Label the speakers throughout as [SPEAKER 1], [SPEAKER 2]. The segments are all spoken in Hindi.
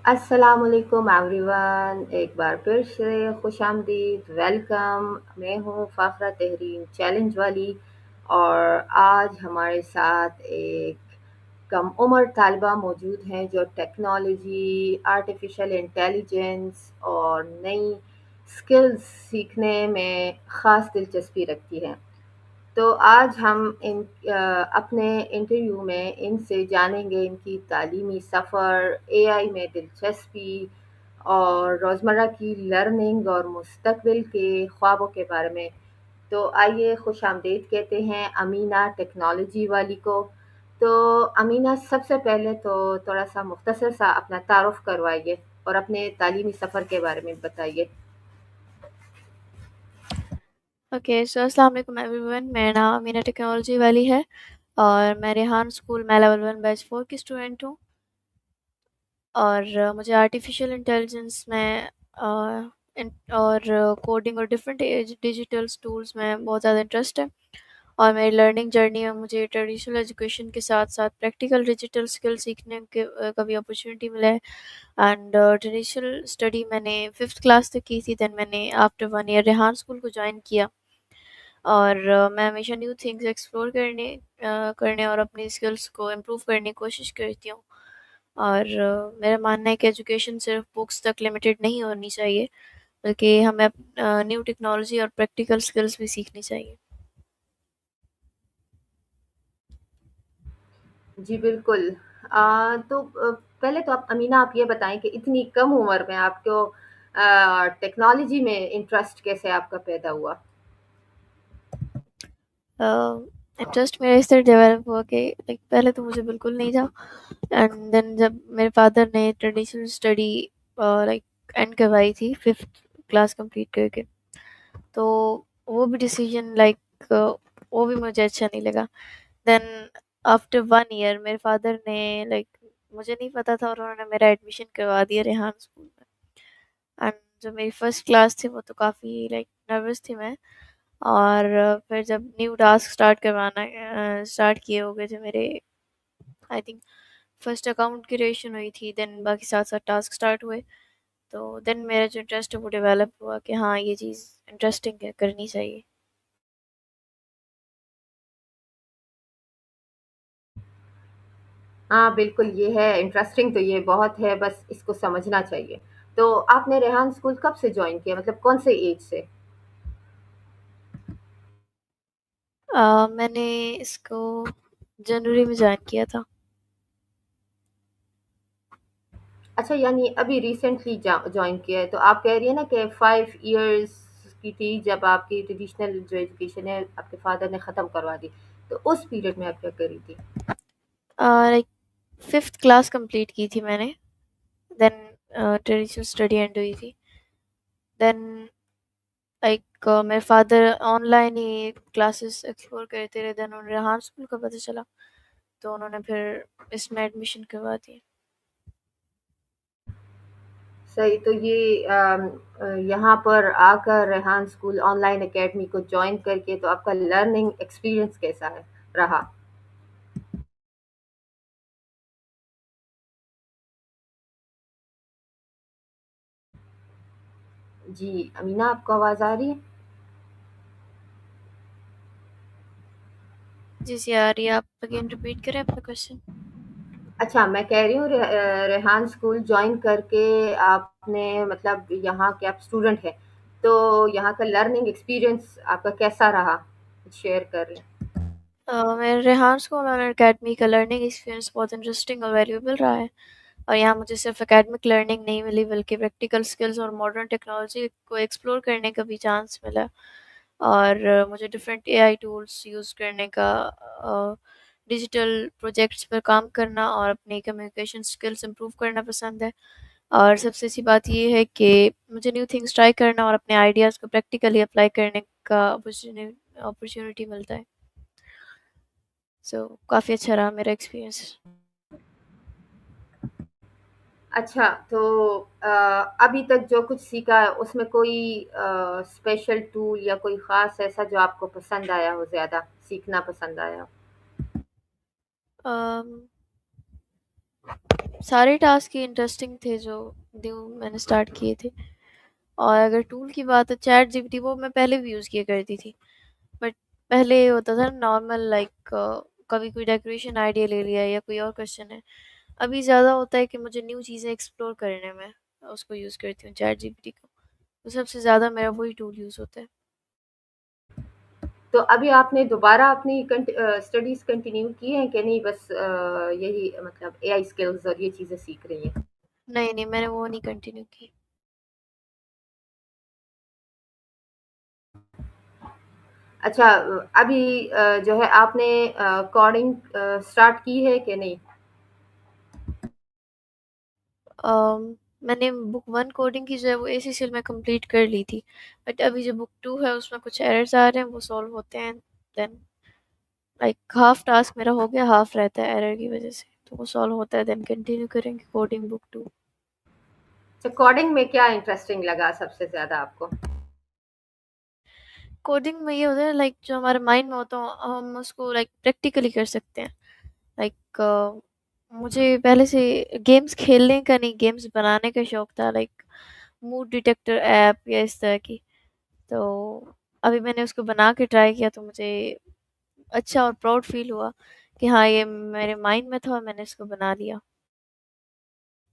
[SPEAKER 1] अस्सलामुअलैकुम एवरीवन, एक बार फिर से खुशामदीद, वेलकम। मैं हूँ फ़ाखरा तहरीन चैलेंज वाली। और आज हमारे साथ एक कम उम्र तालिबा मौजूद हैं जो टेक्नोलॉजी, आर्टिफिशियल इंटेलिजेंस और नई स्किल्स सीखने में ख़ास दिलचस्पी रखती हैं। तो आज हम अपने इंटरव्यू में इनसे जानेंगे इनकी तालीमी सफ़र, एआई में दिलचस्पी और रोज़मर्रा की लर्निंग और मुस्तकबिल के ख्वाबों के बारे में। तो आइए खुश आमदीद कहते हैं अमीना टेक्नोलॉजी वाली को। तो अमीना, सबसे पहले तो थोड़ा सा मुख्तसर सा अपना तारुफ करवाइए और अपने तालीमी सफ़र के बारे में बताइए।
[SPEAKER 2] ओके, सो अस्सलाम वालेकुम एवरीवन। मेरा नाम अमीना टेक्नोलॉजी वाली है और मैं रेहान स्कूल में लेवल 1 बैच 4 की स्टूडेंट हूँ। और मुझे आर्टिफिशियल इंटेलिजेंस में और कोडिंग और डिफरेंट डिजिटल टूल्स में बहुत ज़्यादा इंटरेस्ट है। और मेरी लर्निंग जर्नी में मुझे ट्रेडिशनल एजुकेशन के साथ साथ प्रैक्टिकल डिजिटल स्किल सीखने के का भी अपॉर्चुनिटी मिला है। एंड ट्रेडिशनल स्टडी मैंने 5th क्लास तक की थी, देन मैंने आफ्टर 1 ईयर रेहान स्कूल को ज्वाइन किया। और मैं हमेशा न्यू थिंग्स एक्सप्लोर करने और अपनी स्किल्स को इम्प्रूव करने की कोशिश करती हूँ। और मेरा मानना है कि एजुकेशन सिर्फ बुक्स तक लिमिटेड नहीं होनी चाहिए, बल्कि हमें न्यू टेक्नोलॉजी और प्रैक्टिकल स्किल्स भी सीखनी चाहिए।
[SPEAKER 1] जी बिल्कुल। तो पहले तो आप अमीना, आप ये बताएं कि इतनी कम उम्र में आपको टेक्नोलॉजी में इंटरेस्ट कैसे आपका पैदा हुआ?
[SPEAKER 2] इंटरेस्ट मेरा इस तरह डेवलप हुआ कि लाइक पहले तो मुझे बिल्कुल नहीं था। एंड देन जब मेरे फादर ने ट्रेडिशनल स्टडी लाइक एंड करवाई थी 5th क्लास कंप्लीट करके, तो वो भी डिसीजन वो भी मुझे अच्छा नहीं लगा। देन आफ्टर 1 ईयर मेरे फादर ने लाइक मुझे नहीं पता था और उन्होंने मेरा एडमिशन करवा दिया रेहान स्कूल में। एंड जो मेरी फर्स्ट क्लास थी वो तो काफ़ी लाइक नर्वस थी मैं। और फिर जब न्यू टास्क स्टार्ट करवाना स्टार्ट किए हो गए थे मेरे, आई थिंक फर्स्ट अकाउंट की क्रिएशन हुई थी, देन बाकी साथ साथ टास्क स्टार्ट हुए। तो देन मेरा जो इंटरेस्ट है वो डेवलप हुआ कि हाँ, ये चीज़ इंटरेस्टिंग है, करनी चाहिए।
[SPEAKER 1] हाँ बिल्कुल, ये है इंटरेस्टिंग, तो ये बहुत है, बस इसको समझना चाहिए। तो आपने रेहान स्कूल कब से ज्वाइन किया, मतलब कौन से एज से?
[SPEAKER 2] मैंने इसको जनवरी में ज्वाइन किया था।
[SPEAKER 1] अच्छा, यानी अभी रिसेंटली ज्वाइन किया है। तो आप कह रही है ना कि 5 इयर्स की थी जब आपकी ट्रेडिशनल जो एजुकेशन है आपके फादर ने ख़त्म करवा दी। तो उस पीरियड में आप क्या कर रही थी?
[SPEAKER 2] लाइक 5th क्लास कंप्लीट की थी मैंने, देन ट्रेडिशनल स्टडी एंड हुई थी। देन मेरे फादर ऑनलाइन ही क्लासेस एक्सप्लोर करते रहे, देन उन्हें रेहान स्कूल का पता चला, तो उन्होंने फिर इसमें एडमिशन करवा दिया।
[SPEAKER 1] सही। तो ये यहाँ पर आकर रेहान स्कूल ऑनलाइन एकेडमी को ज्वाइन करके तो आपका लर्निंग एक्सपीरियंस कैसा है रहा? जी अमीना, आपको आवाज़ आ रही है?
[SPEAKER 2] जी सी आ रही है, आप अगेन रिपीट करें अपना क्वेश्चन।
[SPEAKER 1] अच्छा, मैं कह रही हूँ रेहान स्कूल ज्वाइन करके आपने, मतलब यहाँ के आप स्टूडेंट हैं, तो यहाँ का लर्निंग एक्सपीरियंस आपका कैसा रहा? शेयर कर लें।
[SPEAKER 2] मेरे रेहान स्कूल और अकेडमी का लर्निंग एक्सपीरियंस बहुत इंटरेस्टिंग और वैल्यूएबल रहा है। और यहाँ मुझे सिर्फ एकेडमिक लर्निंग नहीं मिली, बल्कि प्रैक्टिकल स्किल्स और मॉडर्न टेक्नोलॉजी को एक्सप्लोर करने का भी चांस मिला। और मुझे डिफरेंट एआई टूल्स यूज़ करने का, डिजिटल प्रोजेक्ट्स पर काम करना और अपनी कम्युनिकेशन स्किल्स इंप्रूव करना पसंद है। और सबसे अच्छी बात ये है कि मुझे न्यू थिंग्स ट्राई करना और अपने आइडियाज़ को प्रैक्टिकली अप्लाई करने का अपॉर्चुनिटी मिलता है। सो काफ़ी अच्छा रहा मेरा एक्सपीरियंस।
[SPEAKER 1] अच्छा, तो अभी तक जो कुछ सीखा है उसमें कोई स्पेशल टूल या कोई ख़ास ऐसा जो आपको पसंद आया हो, ज़्यादा सीखना पसंद आया हो?
[SPEAKER 2] सारे टास्क ही इंटरेस्टिंग थे जो न्यू मैंने स्टार्ट किए थे। और अगर टूल की बात है, चैट जीपीटी वो मैं पहले भी यूज़ किया करती थी, बट पहले होता था नॉर्मल लाइक कभी कोई डेकोरेशन आइडिया ले लिया या कोई और क्वेश्चन है। अभी ज़्यादा होता है कि मुझे न्यू चीज़ें एक्सप्लोर करने में उसको यूज़ करती हूँ, चैट जीपीटी को। तो सबसे ज़्यादा मेरा वही टूल यूज़ होता है।
[SPEAKER 1] तो अभी आपने दोबारा अपनी स्टडीज कंटिन्यू की हैं कि नहीं, बस यही मतलब एआई स्किल्स और ये चीजें सीख रही हैं?
[SPEAKER 2] नहीं नहीं, मैंने वो नहीं कंटिन्यू की।
[SPEAKER 1] अच्छा, अभी जो है आपने कोडिंग स्टार्ट की है कि नहीं?
[SPEAKER 2] अम, मैंने बुक वन कोडिंग की जो है वो एसीसीएल में कंप्लीट कर ली थी, बट अभी जो बुक टू है उसमें कुछ एरर्स आ रहे हैं, वो सॉल्व होते हैं देन लाइक हाफ टास्क मेरा हो गया, हाफ रहता है एरर की वजह से, तो वो सॉल्व होता है देन कंटिन्यू करेंगे कोडिंग बुक टू।
[SPEAKER 1] तो कोडिंग में क्या इंटरेस्टिंग लगा सबसे ज्यादा आपको?
[SPEAKER 2] कोडिंग में ये होता है लाइक जो हमारे माइंड में होता है हम उसको लाइक प्रैक्टिकली कर सकते हैं। लाइक मुझे पहले से गेम्स खेलने का नहीं, गेम्स बनाने का शौक था, लाइक मूड डिटेक्टर ऐप या इस तरह की। तो अभी मैंने उसको बना के ट्राई किया तो मुझे अच्छा और प्राउड फील हुआ कि हाँ ये मेरे माइंड में था और मैंने इसको बना लिया।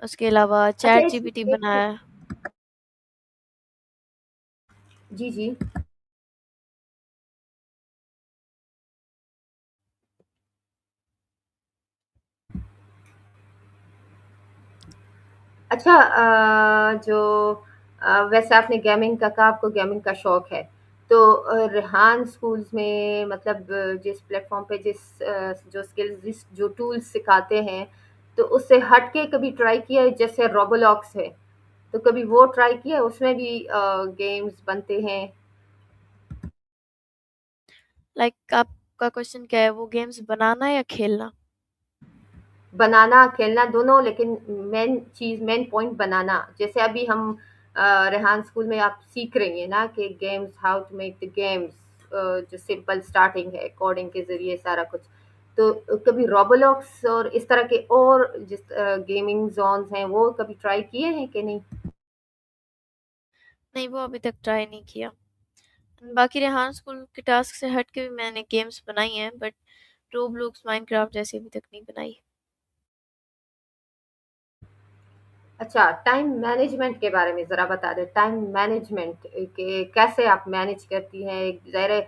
[SPEAKER 2] उसके अलावा
[SPEAKER 1] अच्छा,
[SPEAKER 2] चैट
[SPEAKER 1] इसमें
[SPEAKER 2] जीपीटी
[SPEAKER 1] एक,
[SPEAKER 2] बनाया।
[SPEAKER 1] जी जी। अच्छा, जो वैसे आपने गेमिंग का कहा, आपको गेमिंग का शौक है, तो रेहान स्कूल्स में मतलब जिस प्लेटफॉर्म पे जो स्किल्स जो टूल्स सिखाते हैं, तो उससे हट के कभी ट्राई किया है? जैसे रोबोलॉक्स है, तो कभी वो ट्राई किया है? उसमें भी गेम्स बनते हैं।
[SPEAKER 2] लाइक आपका क्वेश्चन क्या है, वो गेम्स बनाना या खेलना?
[SPEAKER 1] बनाना, खेलना दोनों, लेकिन मेन पॉइंट बनाना। जैसे अभी हम रेहान स्कूल में आप सीख रही हैं ना कि games, how to make the games, जो सिंपल स्टार्टिंग है कोडिंग के ज़रिए सारा कुछ। तो कभी रोबोलॉक्स और इस तरह के और जिस गेमिंग ज़ोन्स हैं, वो कभी ट्राई किए हैं कि नहीं?
[SPEAKER 2] नहीं, वो अभी तक ट्राई नहीं किया। बाकी रेहान स्कूल के टास्क से हट के भी मैंने गेम्स बनाई हैं, बट रोब्लॉक्स माइनक्राफ्ट जैसे अभी तक नहीं बनाई।
[SPEAKER 1] अच्छा, टाइम मैनेजमेंट के बारे में ज़रा बता दें। टाइम मैनेजमेंट के कैसे आप मैनेज करती हैं? एक ज़ाहिर है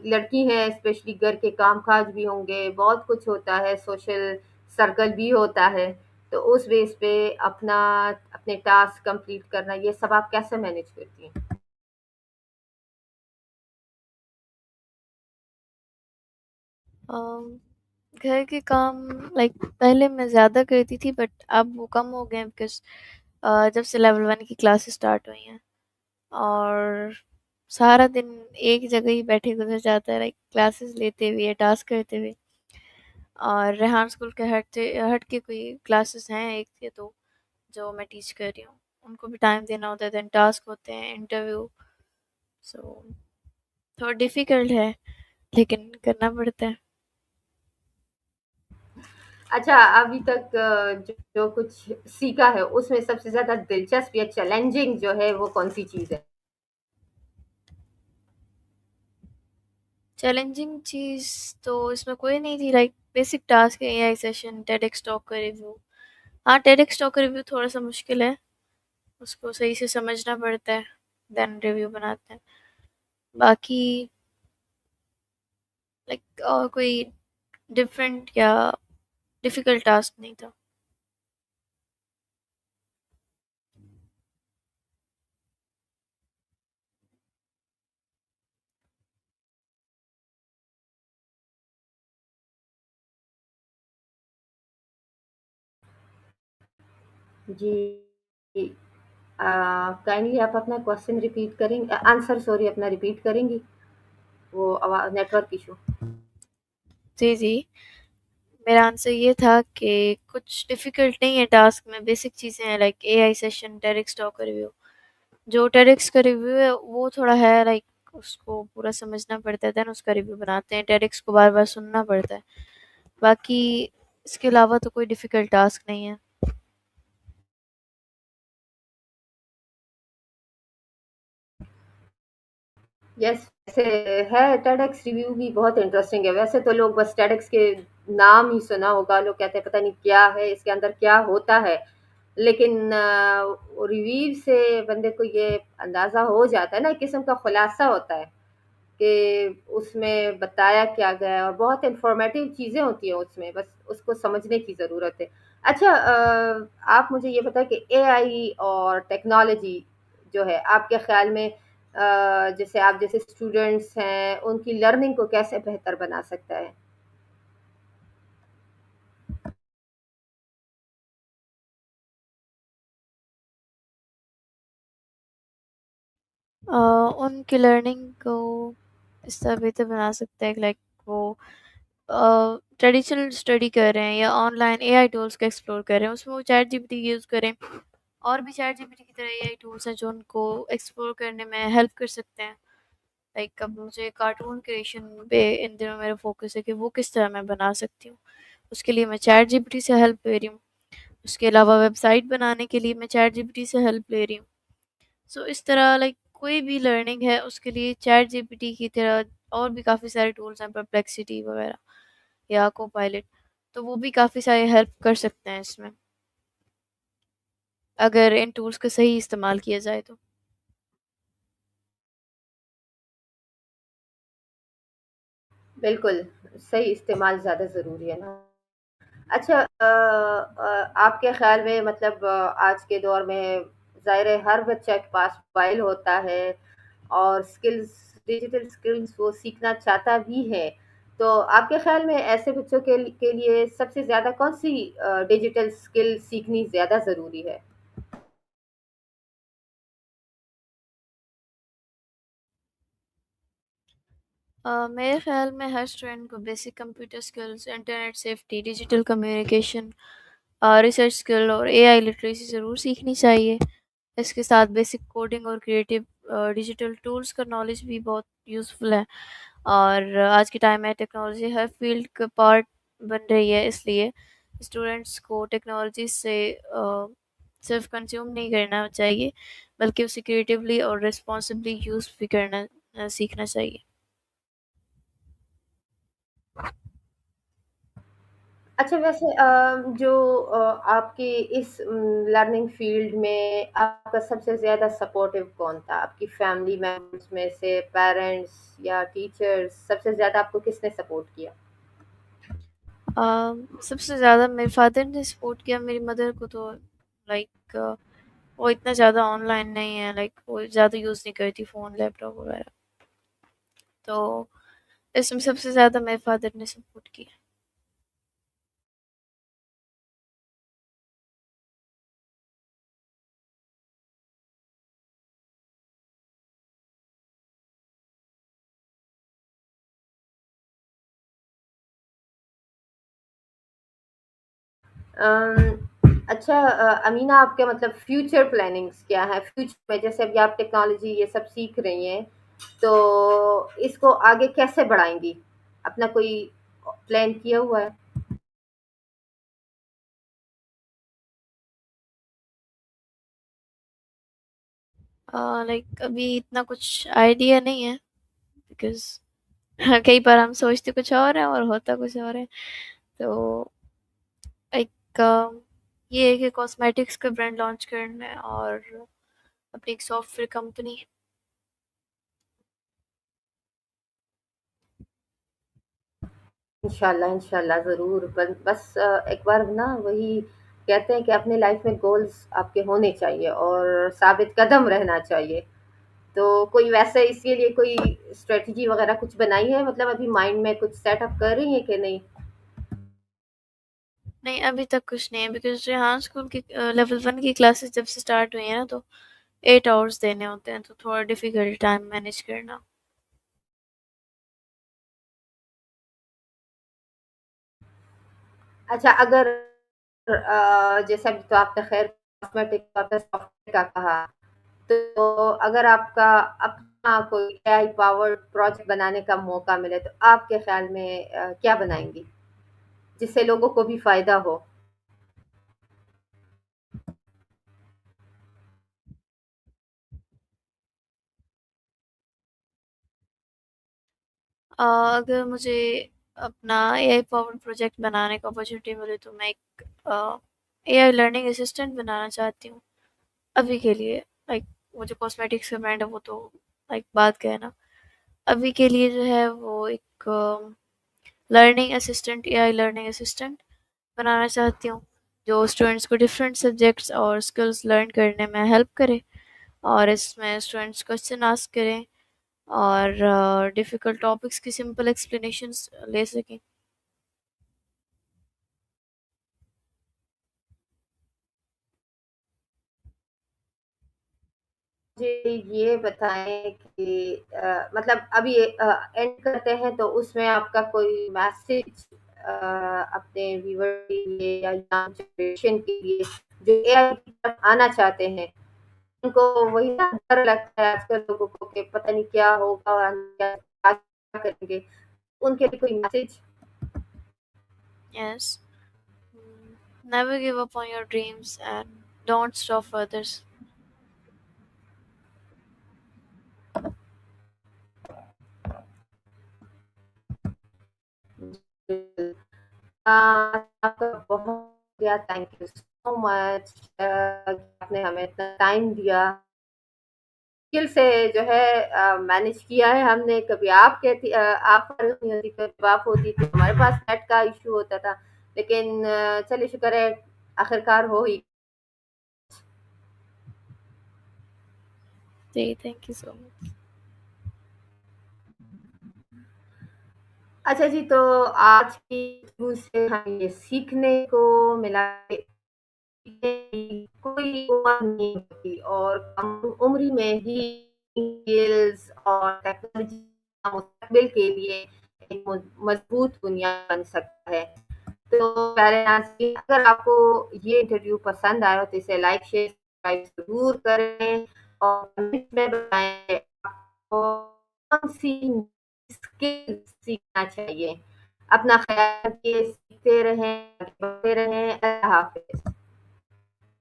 [SPEAKER 1] लड़की हैं, स्पेशली घर के काम-काज भी होंगे, बहुत कुछ होता है, सोशल सर्कल भी होता है। तो उस बेस पे अपना अपने टास्क कंप्लीट करना, ये सब आप कैसे मैनेज करती हैं?
[SPEAKER 2] अम, घर के काम लाइक पहले मैं ज़्यादा करती थी, बट अब वो कम हो गए हैं बिकॉज जब से लेवल वन की क्लासेस स्टार्ट हुई हैं और सारा दिन एक जगह ही बैठे गुजर जाता है, लाइक क्लासेस लेते हुए टास्क करते हुए। और रेहान स्कूल के हट के कोई क्लासेस हैं एक या दो जो मैं टीच कर रही हूँ, उनको भी टाइम देना होता है, देन टास्क होते हैं, इंटरव्यू। सो थोड़ा डिफिकल्ट है लेकिन करना पड़ता है।
[SPEAKER 1] अच्छा, अभी तक जो कुछ सीखा है, उसमें सबसे ज़्यादा दिलचस्प या चैलेंजिंग जो है, वो कौन-सी चीज़ है?
[SPEAKER 2] चैलेंजिंग चीज़ तो इसमें कोई नहीं थी, लाइक बेसिक टास्क है, एआई सेशन, टेडेक्स टॉक का रिव्यू। हाँ, टेडेक्स टॉक का रिव्यू थोड़ा सा मुश्किल है, उसको सही से समझना पड़ता है, देन रिव्यू बनाते हैं। बाकी लाइक और कोई डिफरेंट या डिफिकल्ट टास्क नहीं था।
[SPEAKER 1] जी। काइंडली आप अपना क्वेश्चन रिपीट करेंगे, आंसर सॉरी, अपना रिपीट करेंगी? वो नेटवर्क इशू।
[SPEAKER 2] जी जी, मेरा आंसर ये था कि कुछ डिफिकल्ट नहीं है टास्क में, बेसिक चीज़ें हैं like AI session, TEDx talk का रिव्यू। जो टेडेक्स का रिव्यू है वो थोड़ा है लाइक उसको पूरा समझना पड़ता है, देन उसका रिव्यू बनाते हैं, टेडेक्स को बार बार सुनना पड़ता है। बाकी इसके अलावा तो कोई डिफ़िकल्ट टास्क नहीं है।
[SPEAKER 1] यस, वैसे है, टेडेक्स रिव्यू भी बहुत इंटरेस्टिंग है। वैसे तो लोग बस टेडेक्स के नाम ही सुना होगा, लोग कहते हैं पता नहीं क्या है, इसके अंदर क्या होता है। लेकिन रिव्यू से बंदे को ये अंदाजा हो जाता है ना, एक किस्म का खुलासा होता है कि उसमें बताया क्या गया है, और बहुत इंफॉर्मेटिव चीज़ें होती हैं उसमें, बस उसको समझने की ज़रूरत है। अच्छा, आप मुझे ये बताएं कि एआई और टेक्नोलॉजी जो है आपके ख्याल में, जैसे आप जैसे स्टूडेंट्स हैं उनकी लर्निंग को कैसे बेहतर बना सकता है?
[SPEAKER 2] उनकी लर्निंग को इस तरह बेहतर बना सकते हैं, लाइक वो ट्रेडिशनल स्टडी कर रहे हैं या ऑनलाइन एआई टूल्स का एक्सप्लोर कर रहे हैं, उसमें वो चैट जीपीटी यूज़ करें। और भी चैट जीपीटी की तरह एआई टूल्स हैं जो उनको एक्सप्लोर करने में हेल्प कर सकते हैं। लाइक अब मुझे कार्टून क्रिएशन पे इन दिनों मेरा फोकस है कि वो किस तरह मैं बना सकती हूँ, उसके लिए मैं चैट जीपीटी से हेल्प ले रही हूँ। उसके अलावा वेबसाइट बनाने के लिए मैं चैट जीपीटी से हेल्प ले रही हूँ। सो इस तरह लाइक कोई भी लर्निंग है उसके लिए चैट जीपीटी की तरह और भी काफ़ी सारे टूल्स हैं, परप्लेक्सिटी वगैरह या को पायलट, तो वो भी काफ़ी सारे हेल्प कर सकते हैं इसमें, अगर इन टूल्स का सही इस्तेमाल किया जाए तो।
[SPEAKER 1] बिल्कुल, सही इस्तेमाल ज़्यादा ज़रूरी है ना। अच्छा, आपके ख़्याल में मतलब आज के दौर में ज़ाहिर है हर बच्चे के पास मोबाइल होता है, और डिजिटल स्किल्स वो सीखना चाहता भी है। तो आपके ख़्याल में ऐसे बच्चों के लिए सबसे ज़्यादा कौन-सी डिजिटल स्किल सीखनी ज़्यादा ज़रूरी है?
[SPEAKER 2] मेरे ख्याल में हर स्टूडेंट को basic computer skills, internet safety, digital communication, research skill और एआई लिटरेसी ज़रूर सीखनी चाहिए। इसके साथ बेसिक कोडिंग और क्रिएटिव डिजिटल टूल्स का नॉलेज भी बहुत यूज़फुल है। और आज के टाइम में टेक्नोलॉजी हर फील्ड का पार्ट बन रही है, इसलिए स्टूडेंट्स को टेक्नोलॉजी से सिर्फ कंज्यूम नहीं करना चाहिए, बल्कि उसे क्रिएटिवली और रिस्पॉन्सिबली यूज़ भी करना सीखना चाहिए।
[SPEAKER 1] अच्छा, वैसे जो आपकी इस लर्निंग फील्ड में आपका सबसे ज़्यादा सपोर्टिव कौन था? आपकी फैमिली मेंबर्स में से, पेरेंट्स या टीचर्स, सबसे ज़्यादा आपको किसने सपोर्ट किया?
[SPEAKER 2] सबसे ज़्यादा मेरे फादर ने सपोर्ट किया, मेरी मदर को तो लाइक वो इतना ज़्यादा ऑनलाइन नहीं है, लाइक वो ज़्यादा यूज़ नहीं करती फ़ोन लैपटॉप वगैरह। तो इसमें सबसे ज़्यादा मेरे फादर ने सपोर्ट किया।
[SPEAKER 1] अच्छा, अमीना, आपके मतलब फ्यूचर प्लानिंग्स क्या है? फ्यूचर में जैसे अभी आप टेक्नोलॉजी ये सब सीख रही हैं, तो इसको आगे कैसे बढ़ाएंगी? अपना कोई प्लान किया हुआ है?
[SPEAKER 2] लाइक अभी इतना कुछ आइडिया नहीं है, बिकॉज़ कई बार हम सोचते कुछ और है और होता कुछ और है। तो एक ये है कि कॉस्मेटिक्स का ब्रांड लॉन्च करना है और अपनी एक सॉफ्टवेयर कंपनी।
[SPEAKER 1] इंशाल्लाह, इंशाल्लाह ज़रूर। बस एक बार ना वही कहते हैं कि अपने लाइफ में गोल्स आपके होने चाहिए और साबित कदम रहना चाहिए। तो कोई वैसे इसके लिए कोई स्ट्रेटजी वगैरह कुछ बनाई है? मतलब अभी माइंड में कुछ सेटअप कर रही है कि नहीं?
[SPEAKER 2] नहीं, अभी तक कुछ नहीं है, बिकॉज़ रेहान स्कूल की लेवल 1 की क्लासेस जब से स्टार्ट हुई हैं ना, तो 8 आवर्स देने होते हैं, तो थोड़ा डिफ़िकल्ट टाइम मैनेज करना।
[SPEAKER 1] अच्छा, अगर जैसा भी तो आपने खैर कॉस्मेटिक का आपने सॉफ्टवेयर का कहा, तो अगर आपका अपना कोई एआई पावर्ड प्रोजेक्ट बनाने का मौका मिले, तो आपके ख्याल में क्या बनाएंगी? जिससे लोगों को भी फ़ायदा हो?
[SPEAKER 2] अगर मुझे अपना एआई पावर्ड प्रोजेक्ट बनाने का अपॉर्चुनिटी मिले तो मैं एक एआई लर्निंग असिस्टेंट बनाना चाहती हूँ अभी के लिए। लाइक वो जो कॉस्मेटिक्स का ब्रांड है वो तो लाइक बात का है ना। अभी के लिए जो है वो एक learning assistant, AI learning assistant बनाना चाहती हूँ जो स्टूडेंट्स को डिफरेंट सब्जेक्ट्स और स्किल्स लर्न करने में हेल्प करे, और इसमें स्टूडेंट्स क्वेश्चन आस्क करें और डिफ़िकल्ट टॉपिक्स की सिंपल एक्सप्लेनेशंस ले सकें।
[SPEAKER 1] मुझे ये बताएँ कि मतलब अभी एंड करते हैं तो उसमें आपका कोई मैसेज अपने व्यूअर के लिए या यंग जनरेशन के लिए जो एआई की तरफ आना चाहते हैं, उनको वही ना डर लगता है आजकल लोगों को कि पता नहीं क्या होगा और क्या करेंगे, उनके लिए कोई message?
[SPEAKER 2] Yes. Never give up on your dreams and don't stop for others.
[SPEAKER 1] आपका बहुत शुक्रिया, थैंक यू सो मच आपने हमें इतना टाइम दिया। मुश्किल से जो है मैनेज किया है हमने। कभी आप कहती आप फ़ारिग नहीं होती, कभी आप होती थी, हमारे पास नेट का इश्यू होता था। लेकिन चलिए शुक्र है आखिरकार हो ही।
[SPEAKER 2] जी, thank you so much.
[SPEAKER 1] अच्छा जी, तो आज की गुफ्तगू से हमें ये सीखने को मिला कि कोई उम्र नहीं होती और कम उम्री में ही स्किल्स और टेक्नोलॉजी का मुस्तकबिल के लिए एक मजबूत बुनियाद बन सकता है। तो प्यारे नाज़रीन, अगर आपको ये इंटरव्यू पसंद आया तो इसे लाइक, शेयर, सब्सक्राइब ज़रूर करें और कमेंट में बताएँ आपको कौन-सी स्किल सीखना चाहिए। अपना ख़्याल रखिए, सीखते रहें, आगे बढ़ते रहें। अल्लाह हाफ़िज़।